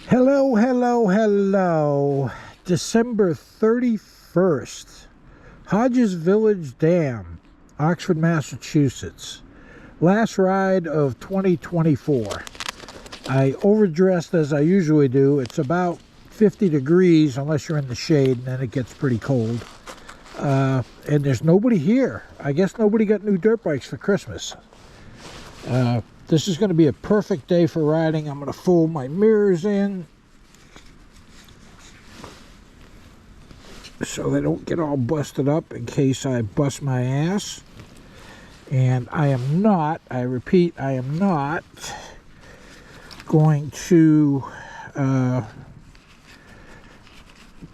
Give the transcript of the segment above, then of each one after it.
Hello, hello, hello. December 31st. Hodges Village Dam, Oxford, Massachusetts. Last ride of 2024. I overdressed as I usually do. It's about 50 degrees unless you're in the shade, and then it gets pretty cold. And there's nobody here. I guess nobody got new dirt bikes for Christmas. This is going to be a perfect day for riding. I'm going to fold my mirrors in so they don't get all busted up in case I bust my ass. And I am not, I repeat, I am not going to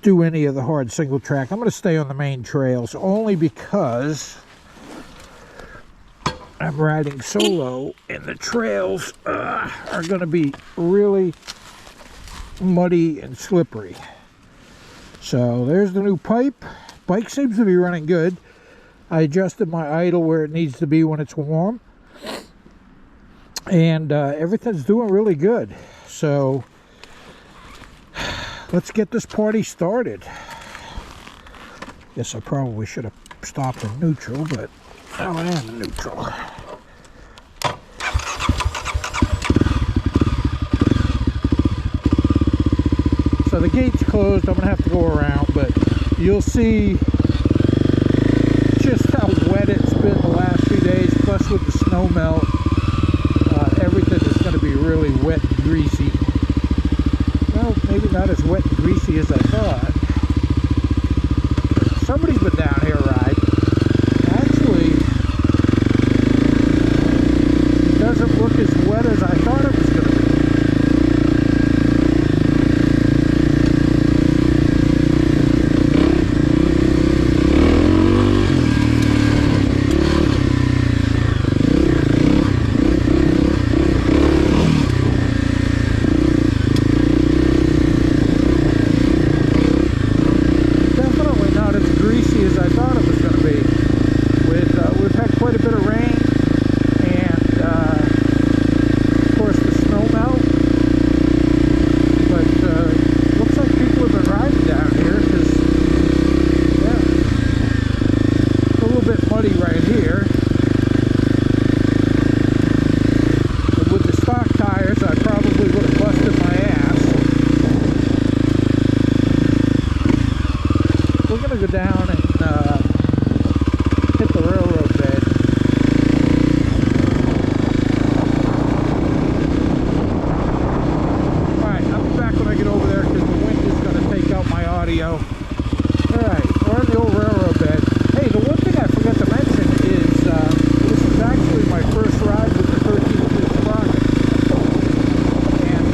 do any of the hard single track. I'm going to stay on the main trails only because I'm riding solo and the trails are going to be really muddy and slippery. So there's the new pipe. Bike seems to be running good. I adjusted my idle where it needs to be when it's warm. And everything's doing really good. So let's get this party started. Guess I probably should have stopped in neutral, but now I am in neutral. So the gate's closed. I'm going to have to go around, but you'll see just how wet it's been the last few days. Plus with the snow melt, everything is going to be really wet and greasy. Well, maybe not as wet and greasy as I thought. Somebody's been down here riding. Actually, it doesn't look as wet as I thought it was going to be. Go down and hit the railroad bed. Alright, I'll be back when I get over there because the wind is going to take out my audio. Alright, we're on the old railroad bed. Hey, the one thing I forgot to mention is this is actually my first ride with the 13-tooth sprocket. And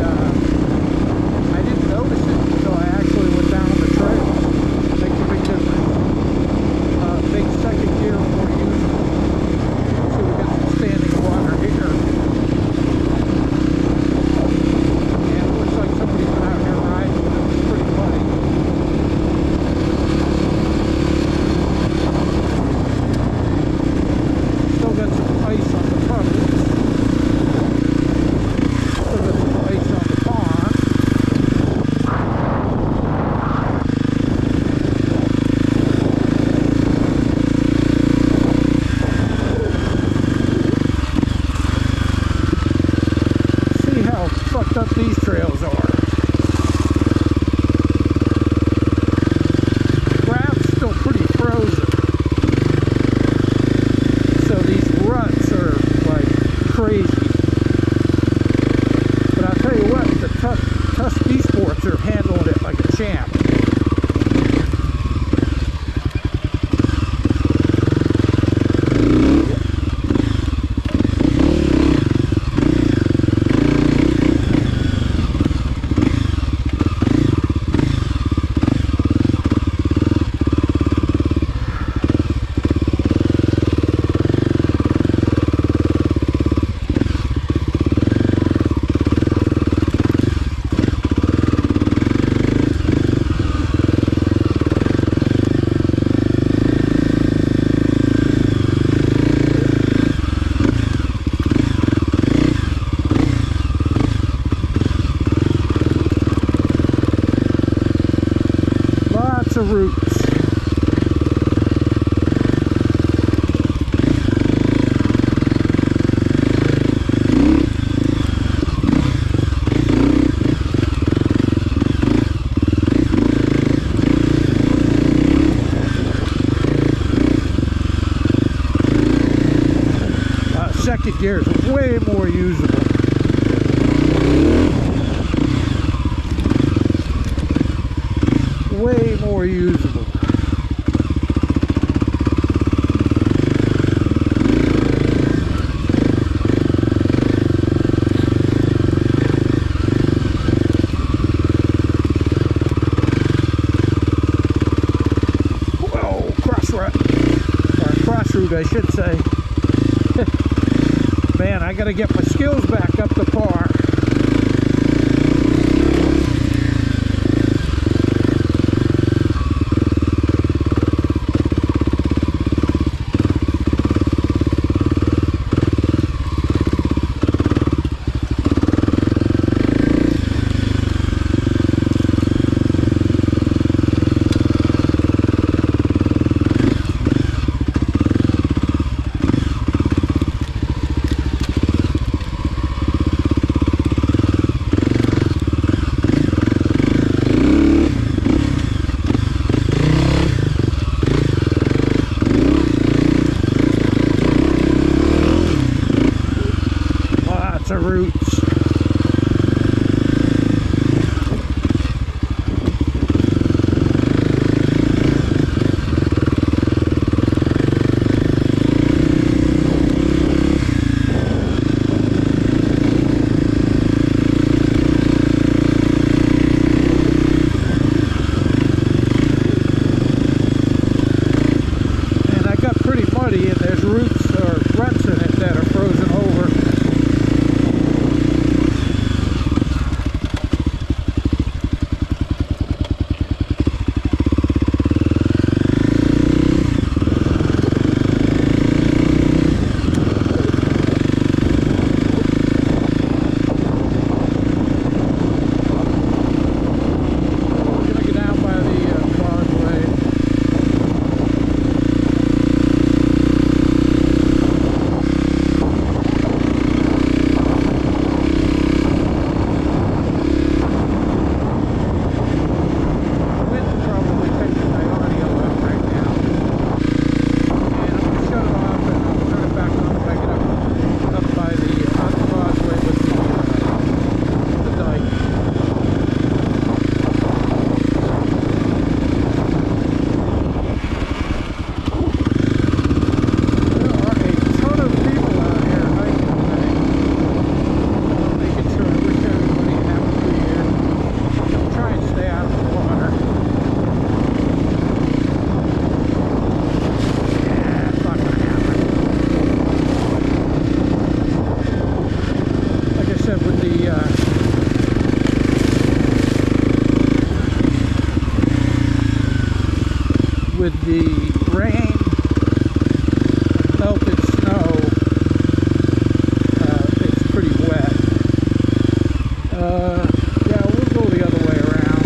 I didn't notice it until I actually went down on the trail. Makes a big difference. Big second gear more useful. So we got some standing water here. And it looks like somebody's been out here riding, but it was pretty muddy. Still got some ice on the puddles. Still got some ice on the pond. Fucked up these trails are. The ground's still pretty frozen. So these ruts are like crazy. But I'll tell you what, the Tusky Sports are handling it like a champ. Lots of roots. Second gear is way more usable. Way more usable. Whoa, crossroad. Or crossroad, I should say. Man, I gotta get my skills back up to par. Roots. And I got pretty muddy, and there's roots or ruts in it that are frozen over. With the rain, melted snow, it's pretty wet. Yeah, we'll go the other way around.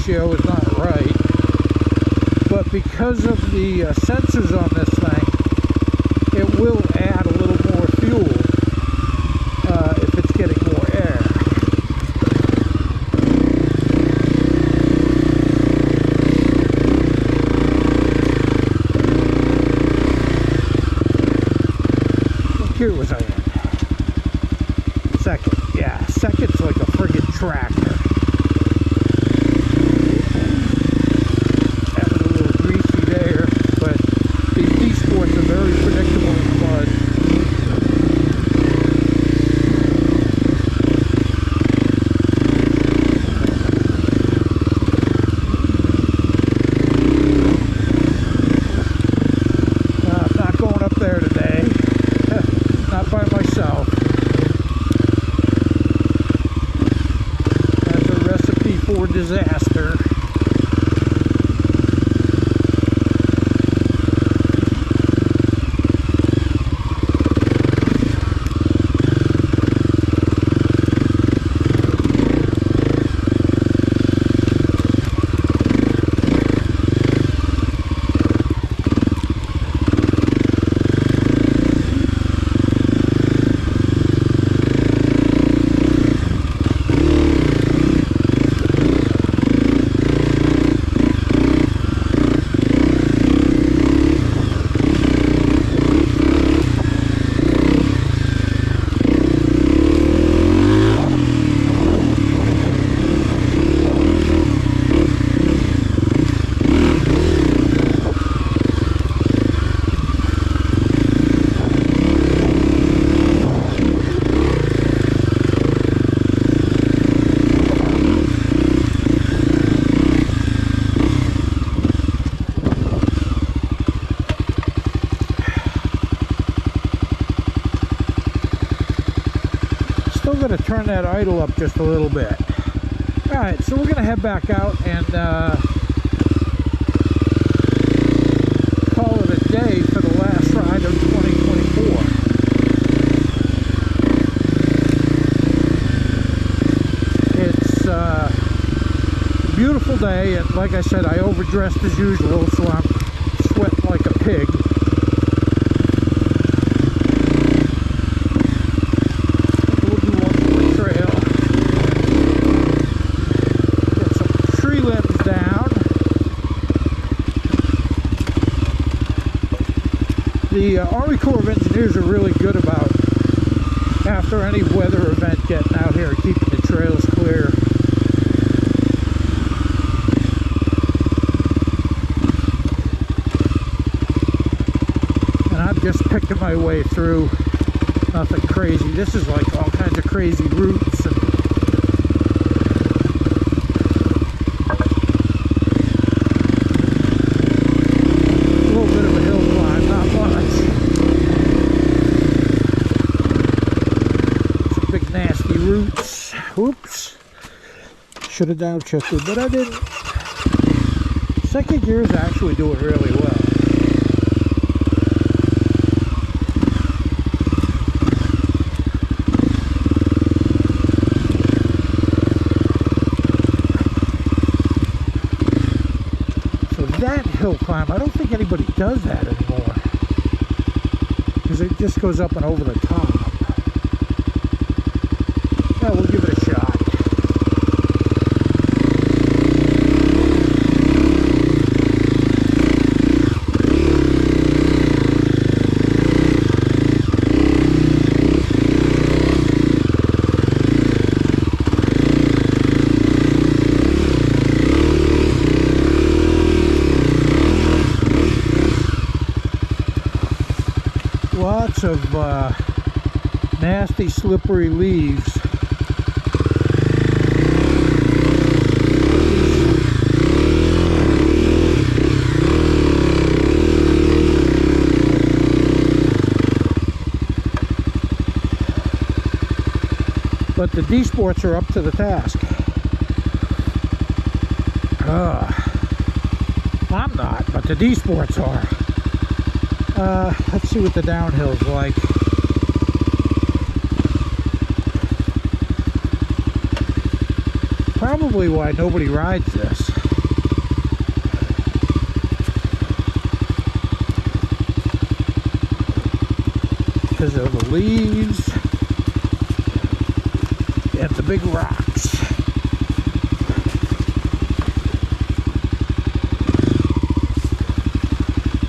ratio is not right, but because of the sensors on this thing, it will add a little more fuel if it's getting more air. What gear was I in? Second. Yeah, second's like a friggin' tractor. That was a little greasy there, but these D-Sports are very predictable in the mud. I'm not going up there today. Not by myself. That's a recipe for disaster. Still going to turn that idle up just a little bit. Alright, so we're going to head back out and call it a day for the last ride of 2024. It's a beautiful day, and like I said, I overdressed as usual, so I'm sweating like a pig. The Army Corps of Engineers are really good about, after any weather event, getting out here and keeping the trails clear. And I'm just picking my way through. Nothing crazy. This is like all kinds of crazy routes and roots. Oops. Should have downshifted, but I didn't. Second gear is actually doing really well. So that hill climb, I don't think anybody does that anymore, because it just goes up and over the top. Yeah, we'll give it a shot. Lots of nasty, slippery leaves. But the D-Sports are up to the task. I'm not, but the D-Sports are. Let's see what the downhill's like. Probably why nobody rides this. because of the leaves and the big rocks.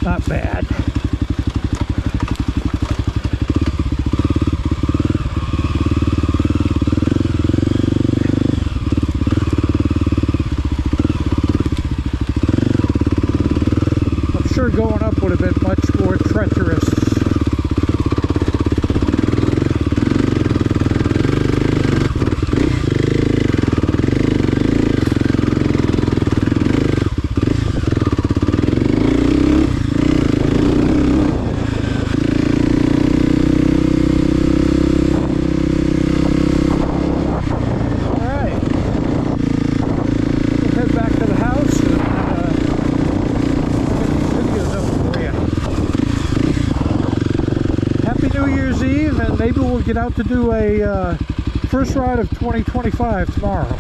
Not bad. I'm sure going up would have been much more treacherous. Eve, and maybe we'll get out to do a first ride of 2025 tomorrow.